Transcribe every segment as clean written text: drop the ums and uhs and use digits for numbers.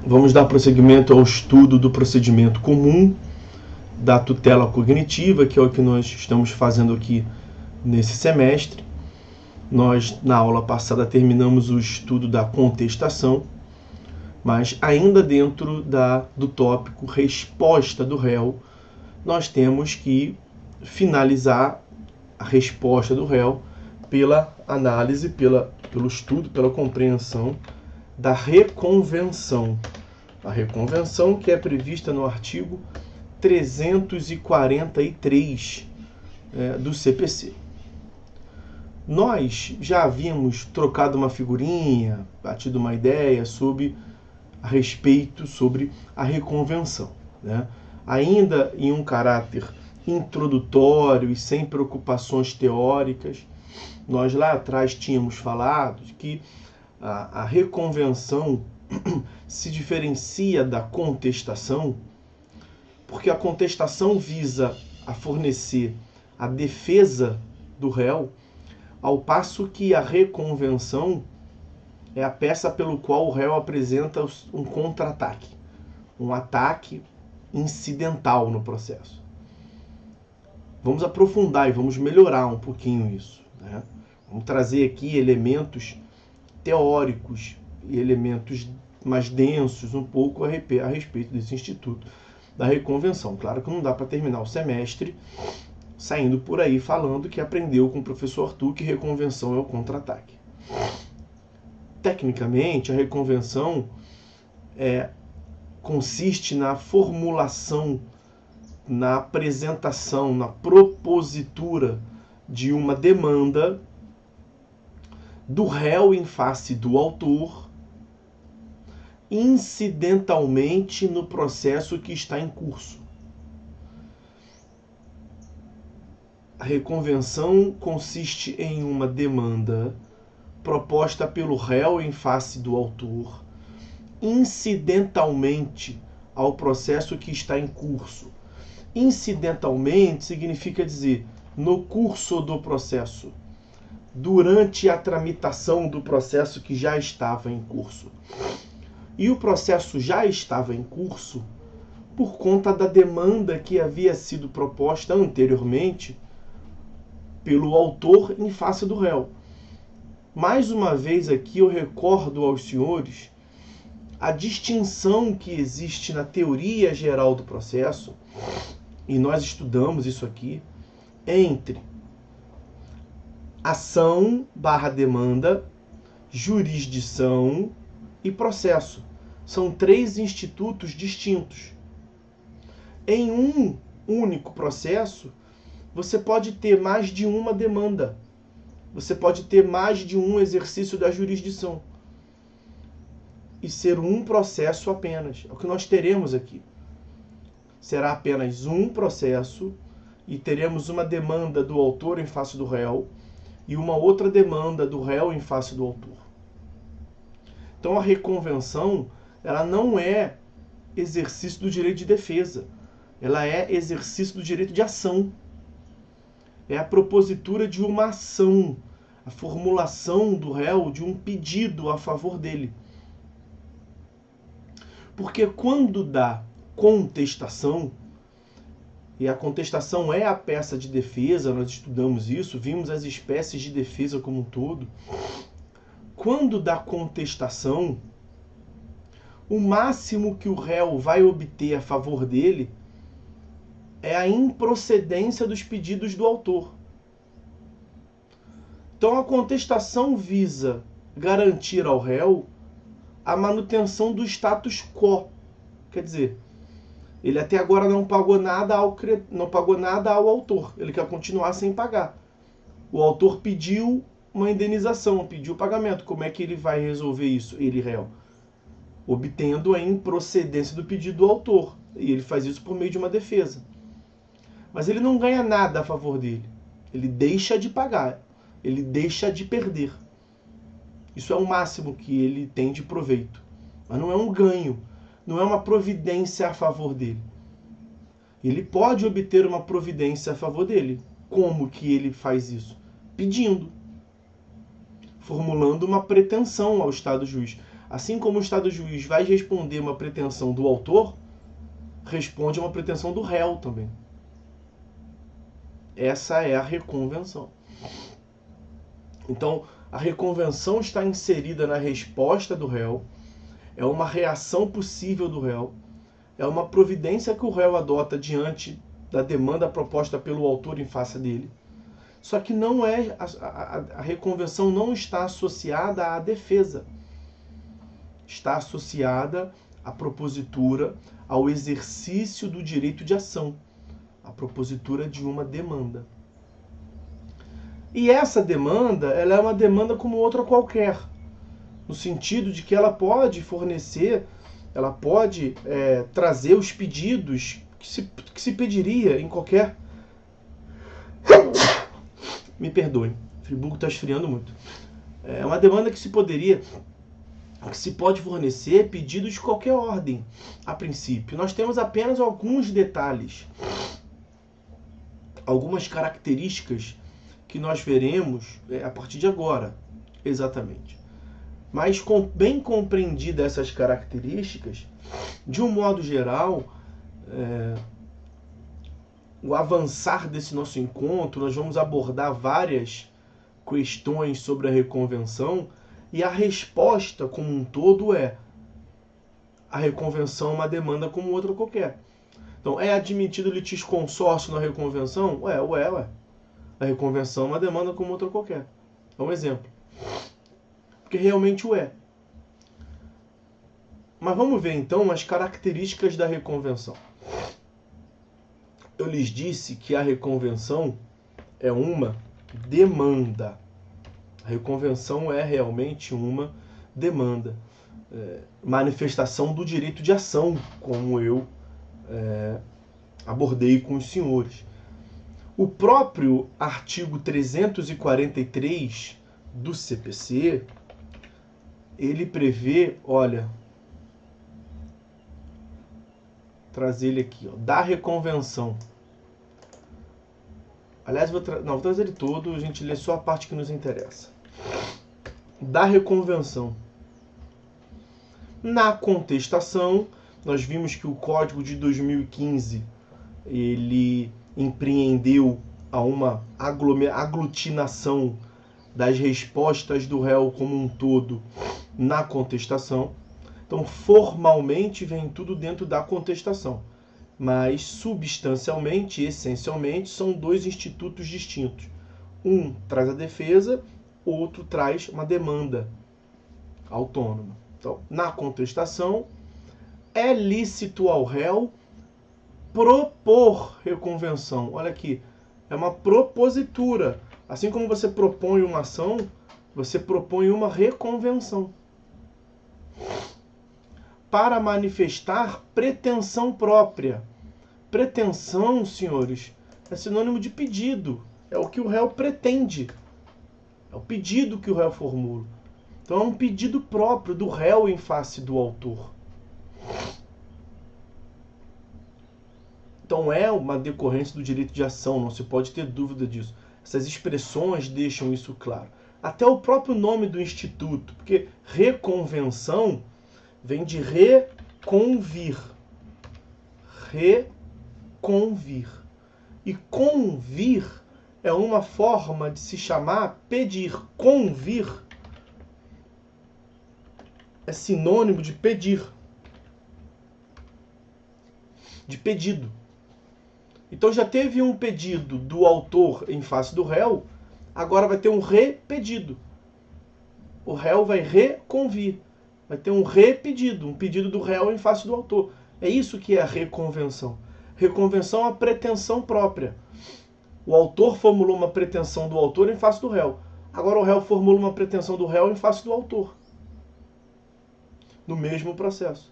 Vamos dar prosseguimento ao estudo do procedimento comum da tutela cognitiva, que é o que nós estamos fazendo aqui nesse semestre. Nós, na aula passada, terminamos o estudo da contestação, mas ainda dentro do tópico resposta do réu, nós temos que finalizar a resposta do réu pela análise, pelo estudo, pela compreensão da reconvenção. A reconvenção que é prevista no artigo 343 do CPC. Nós já havíamos trocado uma figurinha, batido uma ideia a respeito sobre a reconvenção, né? Ainda em um caráter introdutório e sem preocupações teóricas, nós lá atrás tínhamos falado que a reconvenção se diferencia da contestação, porque a contestação visa a fornecer a defesa do réu, ao passo que a reconvenção é a peça pelo qual o réu apresenta um contra-ataque, um ataque incidental no processo. Vamos aprofundar e vamos melhorar um pouquinho isso, né? Vamos trazer aqui elementos teóricos e elementos mais densos um pouco a respeito desse instituto da reconvenção. Claro que não dá para terminar o semestre saindo por aí falando que aprendeu com o professor Arthur que reconvenção é o contra-ataque. Tecnicamente, a reconvenção consiste na formulação, na apresentação, na propositura de uma demanda do réu em face do autor, incidentalmente no processo que está em curso. A reconvenção consiste em uma demanda proposta pelo réu em face do autor, incidentalmente ao processo que está em curso. Incidentalmente significa dizer no curso do processo, durante a tramitação do processo que já estava em curso. E o processo já estava em curso por conta da demanda que havia sido proposta anteriormente pelo autor em face do réu. Mais uma vez aqui eu recordo aos senhores a distinção que existe na teoria geral do processo, e nós estudamos isso aqui, entre ação/demanda, jurisdição e processo. São três institutos distintos. Em um único processo, você pode ter mais de uma demanda. Você pode ter mais de um exercício da jurisdição. E ser um processo apenas. É o que nós teremos aqui. Será apenas um processo e teremos uma demanda do autor em face do réu e uma outra demanda do réu em face do autor. Então a reconvenção, ela não é exercício do direito de defesa. Ela é exercício do direito de ação. É a propositura de uma ação, a formulação do réu de um pedido a favor dele. Porque quando dá contestação, e a contestação é a peça de defesa, nós estudamos isso, vimos as espécies de defesa como um todo. Quando dá contestação, o máximo que o réu vai obter a favor dele é a improcedência dos pedidos do autor. Então a contestação visa garantir ao réu a manutenção do status quo. Quer dizer, ele até agora não pagou nada ao autor. Ele quer continuar sem pagar. O autor pediu uma indenização, pediu pagamento. Como é que ele vai resolver isso, ele réu? Obtendo a improcedência do pedido do autor. E ele faz isso por meio de uma defesa. Mas ele não ganha nada a favor dele. Ele deixa de pagar. Ele deixa de perder. Isso é o máximo que ele tem de proveito. Mas não é um ganho. Não é uma providência a favor dele. Ele pode obter uma providência a favor dele. Como que ele faz isso? Pedindo. Formulando uma pretensão ao Estado juiz. Assim como o Estado juiz vai responder uma pretensão do autor, responde a uma pretensão do réu também. Essa é a reconvenção. Então, a reconvenção está inserida na resposta do réu, é uma reação possível do réu, é uma providência que o réu adota diante da demanda proposta pelo autor em face dele. Só que não é a reconvenção não está associada à defesa. Está associada à propositura, ao exercício do direito de ação, à propositura de uma demanda. E essa demanda, ela é uma demanda como outra qualquer, no sentido de que ela pode fornecer, ela pode trazer os pedidos que se pediria em qualquer... Me perdoem, o Friburgo está esfriando muito. É uma demanda que se pode fornecer pedidos de qualquer ordem, a princípio. Nós temos apenas alguns detalhes, algumas características que nós veremos a partir de agora, exatamente. Mas bem compreendidas essas características, de um modo geral, o avançar desse nosso encontro, nós vamos abordar várias questões sobre a reconvenção, e a resposta como um todo é: a reconvenção é uma demanda como outra qualquer. Então, é admitido litisconsórcio na reconvenção? Ué. A reconvenção é uma demanda como outra qualquer. É um exemplo. Porque realmente o é. Mas vamos ver então as características da reconvenção. Eu lhes disse que a reconvenção é uma demanda. A reconvenção é realmente uma demanda. Manifestação do direito de ação, como eu abordei com os senhores. O próprio artigo 343 do CPC, ele prevê, olha, trazer ele aqui, ó, da reconvenção. Aliás, vou trazer ele todo, a gente lê só a parte que nos interessa. Da reconvenção. Na contestação, nós vimos que o Código de 2015, ele empreendeu a uma aglutinação das respostas do réu como um todo na contestação. Então, formalmente, vem tudo dentro da contestação. Mas, substancialmente, essencialmente, são dois institutos distintos. Um traz a defesa, outro traz uma demanda autônoma. Então, na contestação, é lícito ao réu propor reconvenção. Olha aqui, é uma propositura. Assim como você propõe uma ação, você propõe uma reconvenção. Para manifestar pretensão própria. Pretensão, senhores, é sinônimo de pedido. É o que o réu pretende. É o pedido que o réu formula. Então é um pedido próprio do réu em face do autor. Então é uma decorrência do direito de ação, não se pode ter dúvida disso. Essas expressões deixam isso claro. Até o próprio nome do instituto, porque reconvenção vem de reconvir. Reconvir. E convir é uma forma de se chamar pedir. Convir é sinônimo de pedir. De pedido. Então já teve um pedido do autor em face do réu, agora vai ter um repedido. O réu vai reconvir. Vai ter um repedido, um pedido do réu em face do autor. É isso que é a reconvenção. Reconvenção é a pretensão própria. O autor formulou uma pretensão do autor em face do réu. Agora o réu formula uma pretensão do réu em face do autor. No mesmo processo.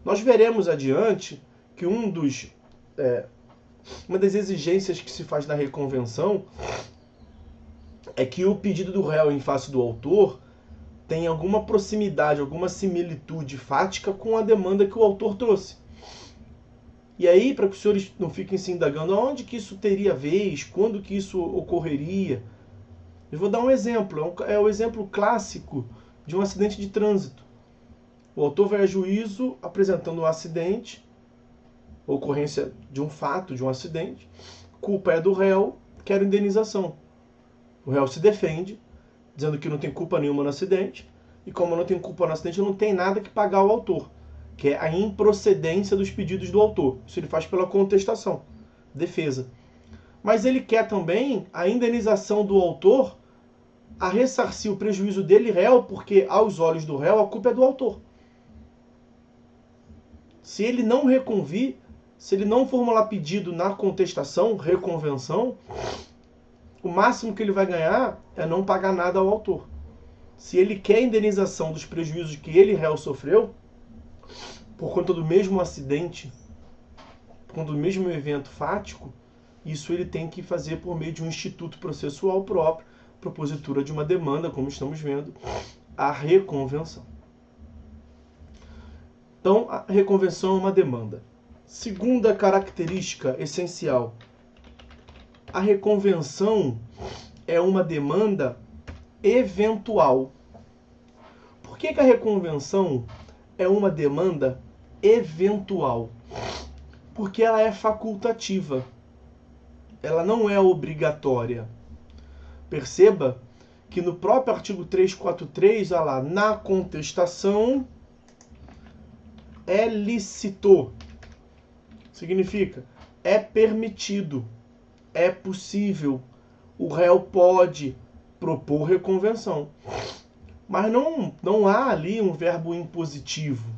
Nós veremos adiante que uma das exigências que se faz na reconvenção é que o pedido do réu em face do autor tem alguma proximidade, alguma similitude fática com a demanda que o autor trouxe. E aí, para que os senhores não fiquem se indagando aonde que isso teria vez, quando que isso ocorreria, eu vou dar um exemplo. É o exemplo clássico de um acidente de trânsito. O autor vai a juízo apresentando um acidente, ocorrência de um fato, de um acidente, culpa é do réu, quer indenização. O réu se defende, dizendo que não tem culpa nenhuma no acidente, e como não tem culpa no acidente, não tem nada que pagar ao autor, que é a improcedência dos pedidos do autor. Isso ele faz pela contestação, defesa. Mas ele quer também a indenização do autor a ressarcir o prejuízo dele, réu, porque aos olhos do réu a culpa é do autor. Se ele não reconvir, se ele não formular pedido na contestação, reconvenção, o máximo que ele vai ganhar é não pagar nada ao autor. Se ele quer indenização dos prejuízos que ele, réu, sofreu, por conta do mesmo acidente, por conta do mesmo evento fático, isso ele tem que fazer por meio de um instituto processual próprio, propositura de uma demanda, como estamos vendo, a reconvenção. Então, a reconvenção é uma demanda. Segunda característica essencial, a reconvenção é uma demanda eventual. Por que a reconvenção é uma demanda eventual? Porque ela é facultativa. Ela não é obrigatória. Perceba que no próprio artigo 343, olha lá, na contestação é lícito. Significa, é permitido, é possível, o réu pode propor reconvenção. Mas não há ali um verbo impositivo.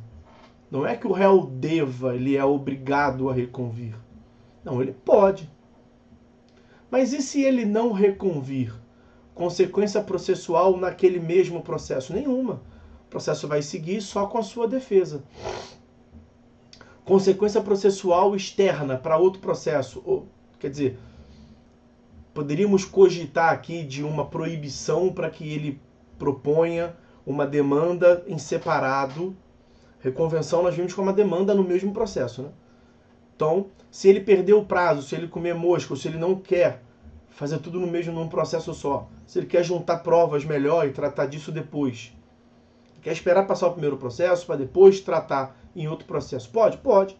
Não é que o réu deva, ele é obrigado a reconvir. Não, ele pode. Mas e se ele não reconvir? Consequência processual naquele mesmo processo? Nenhuma. O processo vai seguir só com a sua defesa. Consequência processual externa para outro processo. Quer dizer, poderíamos cogitar aqui de uma proibição para que ele proponha uma demanda em separado. Reconvenção nós vimos como uma demanda no mesmo processo, né? Então, se ele perder o prazo, se ele comer mosca, ou se ele não quer fazer tudo no mesmo num processo só, se ele quer juntar provas melhor e tratar disso depois, quer esperar passar o primeiro processo para depois tratar em outro processo, pode? Pode.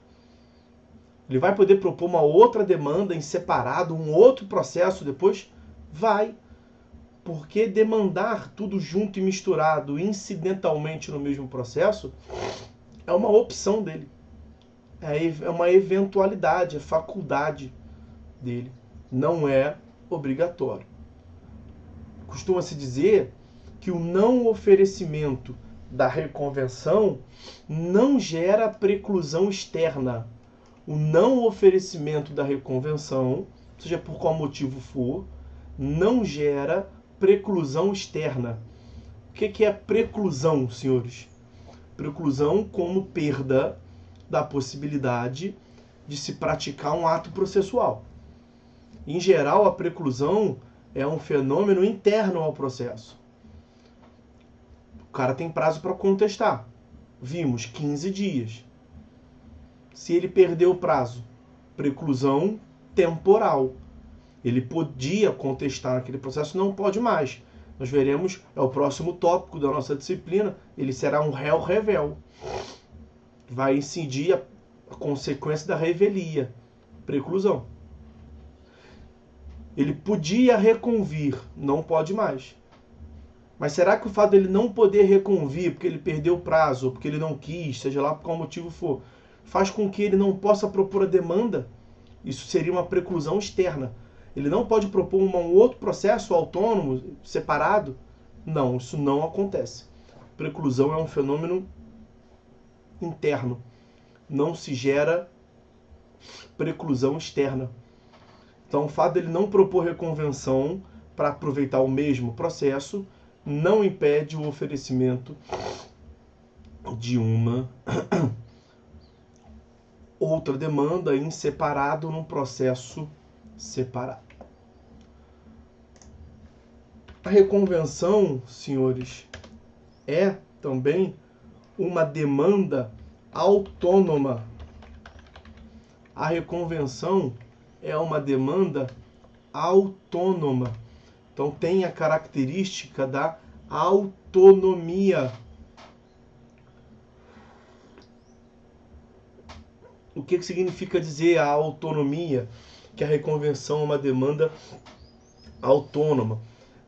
Ele vai poder propor uma outra demanda em separado, um outro processo depois? Vai. Porque demandar tudo junto e misturado incidentalmente no mesmo processo é uma opção dele. É uma eventualidade, é faculdade dele. Não é obrigatório. Costuma-se dizer que o não oferecimento da reconvenção não gera preclusão externa. O não oferecimento da reconvenção, seja por qual motivo for, não gera preclusão externa. O que é preclusão, senhores? Preclusão como perda da possibilidade de se praticar um ato processual. Em geral, a preclusão é um fenômeno interno ao processo. O cara tem prazo para contestar. Vimos 15 dias. Se ele perdeu o prazo, preclusão temporal. Ele podia contestar naquele processo, não pode mais. Nós veremos, é o próximo tópico da nossa disciplina, ele será um réu revel. Vai incidir a consequência da revelia, preclusão. Ele podia reconvir, não pode mais. Mas será que o fato dele não poder reconvir, porque ele perdeu o prazo, ou porque ele não quis, seja lá por qual motivo for, faz com que ele não possa propor a demanda? Isso seria uma preclusão externa. Ele não pode propor um outro processo autônomo, separado? Não, isso não acontece. Preclusão é um fenômeno interno. Não se gera preclusão externa. Então, o fato dele não propor reconvenção para aproveitar o mesmo processo não impede o oferecimento de uma outra demanda em separado num processo separado. A reconvenção, senhores, é também uma demanda autônoma. A reconvenção é uma demanda autônoma. Então tem a característica da autonomia. O que significa dizer a autonomia, que a reconvenção é uma demanda autônoma?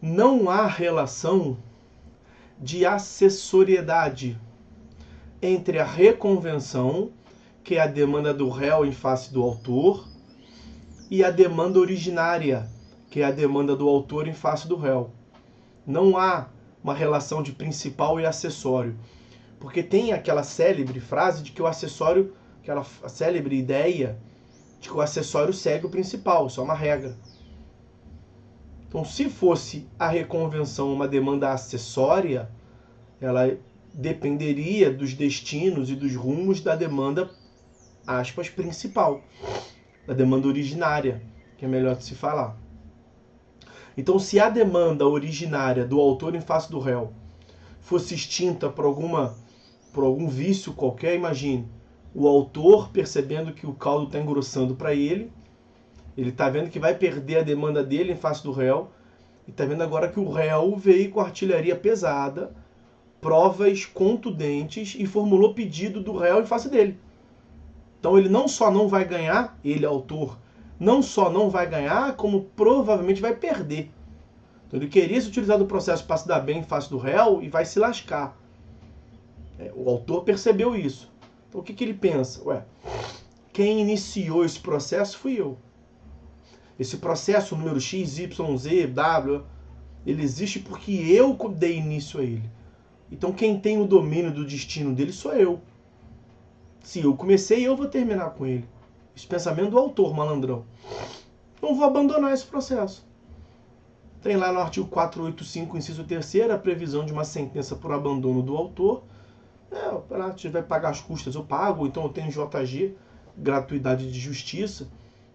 Não há relação de acessoriedade entre a reconvenção, que é a demanda do réu em face do autor, e a demanda originária, que é a demanda do autor em face do réu. Não há uma relação de principal e acessório, porque tem aquela célebre frase de que o acessório, aquela célebre ideia de que o acessório segue o principal, isso é uma regra. Então, se fosse a reconvenção uma demanda acessória, ela dependeria dos destinos e dos rumos da demanda, aspas, principal, da demanda originária, que é melhor de se falar. Então, se a demanda originária do autor em face do réu fosse extinta por algum vício qualquer, imagine, o autor percebendo que o caldo está engrossando para ele está vendo que vai perder a demanda dele em face do réu, e está vendo agora que o réu veio com artilharia pesada, provas contundentes, e formulou pedido do réu em face dele. Então ele não só não vai ganhar, ele, autor, não só não vai ganhar, como provavelmente vai perder. Então ele queria se utilizar do processo para se dar bem em face do réu e vai se lascar. O autor percebeu isso. Então o que ele pensa? Quem iniciou esse processo fui eu. Esse processo, número X, Y, Z, W, ele existe porque eu dei início a ele. Então quem tem o domínio do destino dele sou eu. Se eu comecei, eu vou terminar com ele. Esse pensamento do autor, malandrão. Não vou abandonar esse processo. Tem lá no artigo 485, inciso 3º, a previsão de uma sentença por abandono do autor. O penalti vai pagar as custas, eu pago, então eu tenho JG, gratuidade de justiça.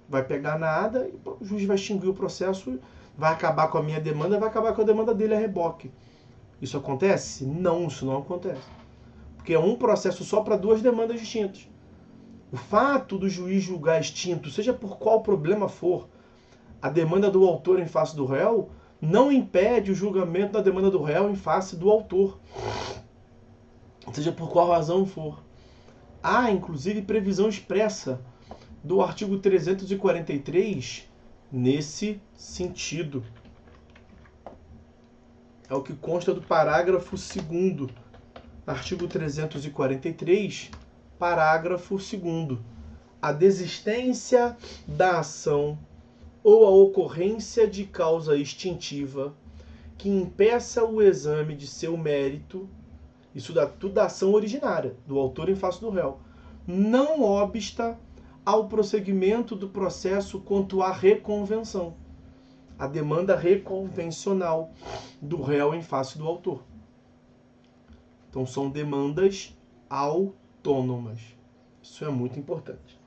Vai pegar nada e o juiz vai extinguir o processo, vai acabar com a minha demanda, vai acabar com a demanda dele a reboque. Isso acontece? Não, isso não acontece. Porque é um processo só para duas demandas distintas. O fato do juiz julgar extinto, seja por qual problema for, a demanda do autor em face do réu, não impede o julgamento da demanda do réu em face do autor. Seja por qual razão for. Há, inclusive, previsão expressa do artigo 343 nesse sentido. É o que consta do parágrafo 2º. Artigo 343, parágrafo 2º. A desistência da ação ou a ocorrência de causa extintiva que impeça o exame de seu mérito, isso dá tudo da ação originária, do autor em face do réu, não obsta ao prosseguimento do processo quanto à reconvenção, a demanda reconvencional do réu em face do autor. Então são demandas autônomas. Isso é muito importante.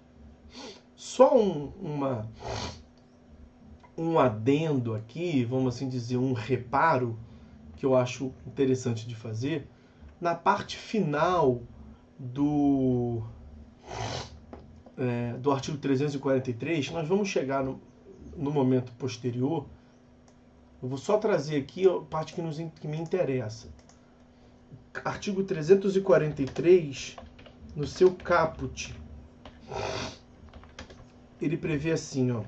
Só um adendo aqui, vamos assim dizer, um reparo que eu acho interessante de fazer. Na parte final do artigo 343, nós vamos chegar no momento posterior. Eu vou só trazer aqui a parte que me interessa. Artigo 343, no seu caput, ele prevê assim,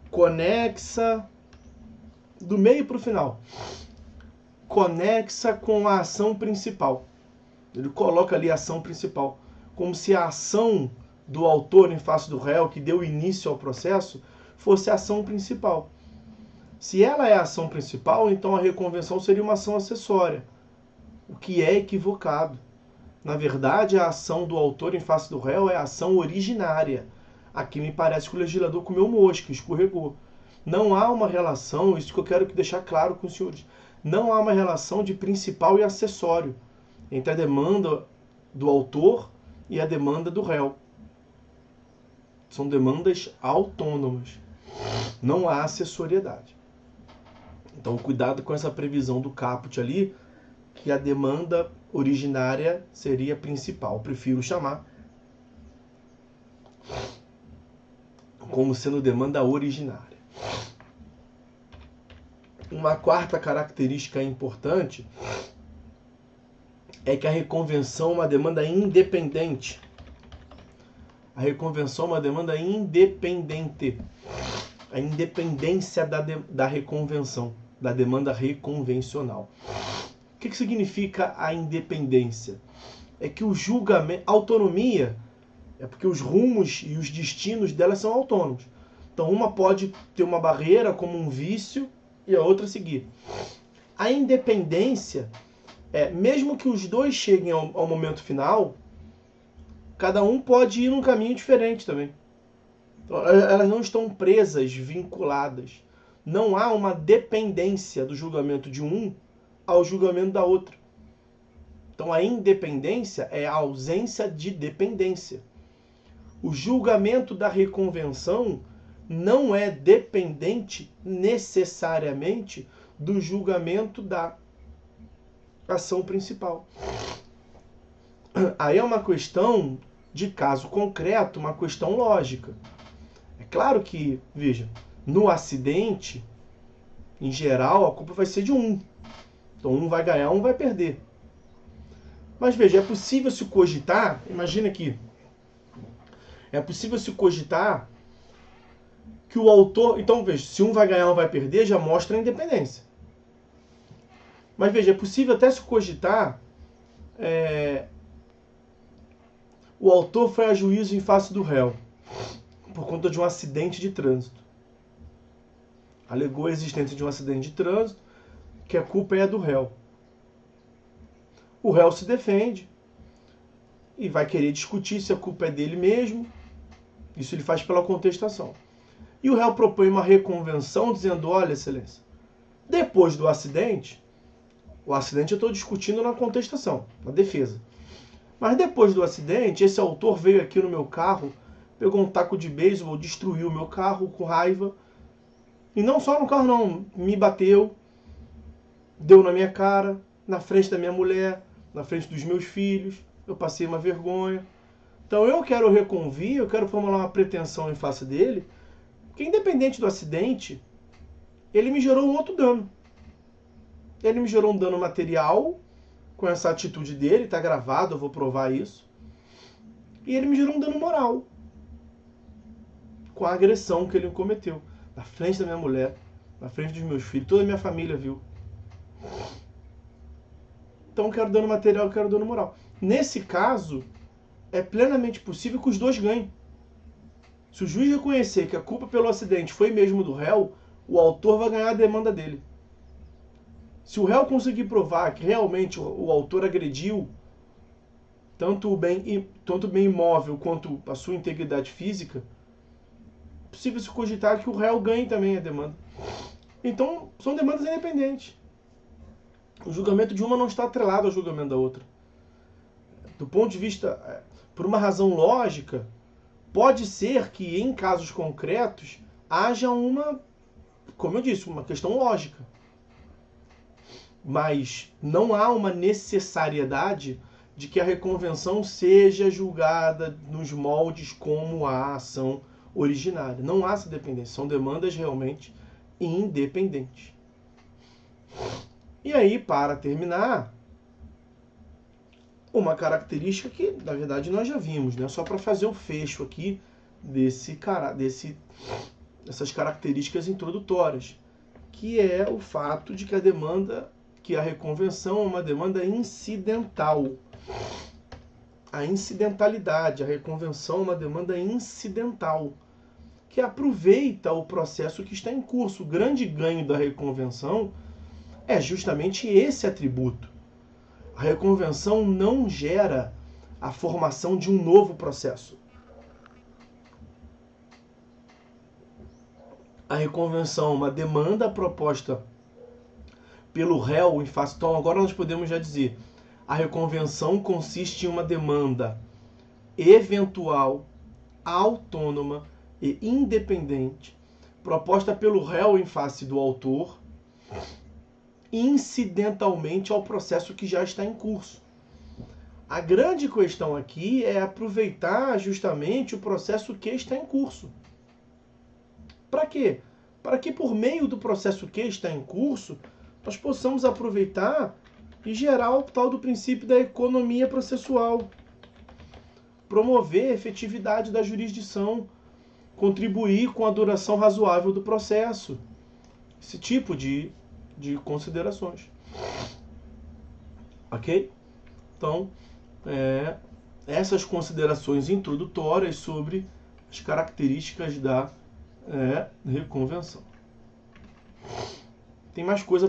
conexa, do meio para o final, conexa com a ação principal. Ele coloca ali a ação principal, como se a ação do autor em face do réu, que deu início ao processo, fosse a ação principal. Se ela é a ação principal, então a reconvenção seria uma ação acessória, o que é equivocado. Na verdade, a ação do autor em face do réu é a ação originária. Aqui me parece que o legislador comeu mosca, escorregou. Não há uma relação, isso que eu quero deixar claro com os senhores, não há uma relação de principal e acessório entre a demanda do autor e a demanda do réu. São demandas autônomas. Não há acessoriedade. Então, cuidado com essa previsão do caput ali, que a demanda originária seria principal. Eu prefiro chamar como sendo demanda originária. Uma quarta característica importante é que a reconvenção é uma demanda independente. A reconvenção é uma demanda independente. A independência da reconvenção, da demanda reconvencional. O que significa a independência? É que o julgamento, autonomia, é porque os rumos e os destinos dela são autônomos. Então uma pode ter uma barreira como um vício e a outra seguir. A independência é, mesmo que os dois cheguem ao momento final, cada um pode ir num caminho diferente também. Então, elas não estão presas, vinculadas. Não há uma dependência do julgamento de um ao julgamento da outra. Então a independência é a ausência de dependência. O julgamento da reconvenção não é dependente necessariamente do julgamento da ação principal. Aí é uma questão de caso concreto, uma questão lógica. É claro que, veja, no acidente, em geral, a culpa vai ser de um. Então um vai ganhar, um vai perder. Mas veja, é possível se cogitar, imagina aqui, é possível se cogitar que o autor... Então veja, se um vai ganhar, um vai perder, já mostra a independência. Mas veja, é possível até se cogitar... O autor foi a juízo em face do réu por conta de um acidente de trânsito. Alegou a existência de um acidente de trânsito, que a culpa é do réu. O réu se defende e vai querer discutir se a culpa é dele mesmo. Isso ele faz pela contestação. E o réu propõe uma reconvenção dizendo, olha, excelência, depois do acidente, o acidente eu estou discutindo na contestação, na defesa. Mas depois do acidente, esse autor veio aqui no meu carro, pegou um taco de beisebol, destruiu o meu carro com raiva. E não só no carro não, me bateu, deu na minha cara, na frente da minha mulher, na frente dos meus filhos. Eu passei uma vergonha. Então eu quero reconvir, eu quero formular uma pretensão em face dele, porque independente do acidente, ele me gerou um outro dano. Ele me gerou um dano material, com essa atitude dele, está gravado, eu vou provar isso. E ele me gerou um dano moral, com a agressão que ele cometeu, na frente da minha mulher, na frente dos meus filhos, toda a minha família viu. Então eu quero dano material, eu quero dano moral. Nesse caso, é plenamente possível que os dois ganhem. Se o juiz reconhecer que a culpa pelo acidente foi mesmo do réu, o autor vai ganhar a demanda dele. Se o réu conseguir provar que realmente o autor agrediu tanto o bem imóvel quanto a sua integridade física, é possível se cogitar que o réu ganhe também a demanda. Então, são demandas independentes. O julgamento de uma não está atrelado ao julgamento da outra. Do ponto de vista, por uma razão lógica, pode ser que em casos concretos haja uma, como eu disse, uma questão lógica. Mas não há uma necessariedade de que a reconvenção seja julgada nos moldes como a ação originária. Não há essa dependência. São demandas realmente independentes. E aí, para terminar, uma característica que, na verdade, nós já vimos, né? Só para fazer o fecho aqui dessas características introdutórias, que é o fato de que a reconvenção é uma demanda incidental. A incidentalidade, a reconvenção é uma demanda incidental, que aproveita o processo que está em curso. O grande ganho da reconvenção é justamente esse atributo. A reconvenção não gera a formação de um novo processo. A reconvenção é uma demanda proposta pelo réu em face. Então agora nós podemos já dizer, a reconvenção consiste em uma demanda eventual, autônoma e independente, proposta pelo réu em face do autor, incidentalmente ao processo que já está em curso. A grande questão aqui é aproveitar justamente o processo que está em curso. Para quê? Para que por meio do processo que está em curso, nós possamos aproveitar e gerar o tal do princípio da economia processual. promover a efetividade da jurisdição, contribuir com a duração razoável do processo. Esse tipo de considerações. Ok? Então, essas considerações introdutórias sobre as características da reconvenção. Tem mais coisa para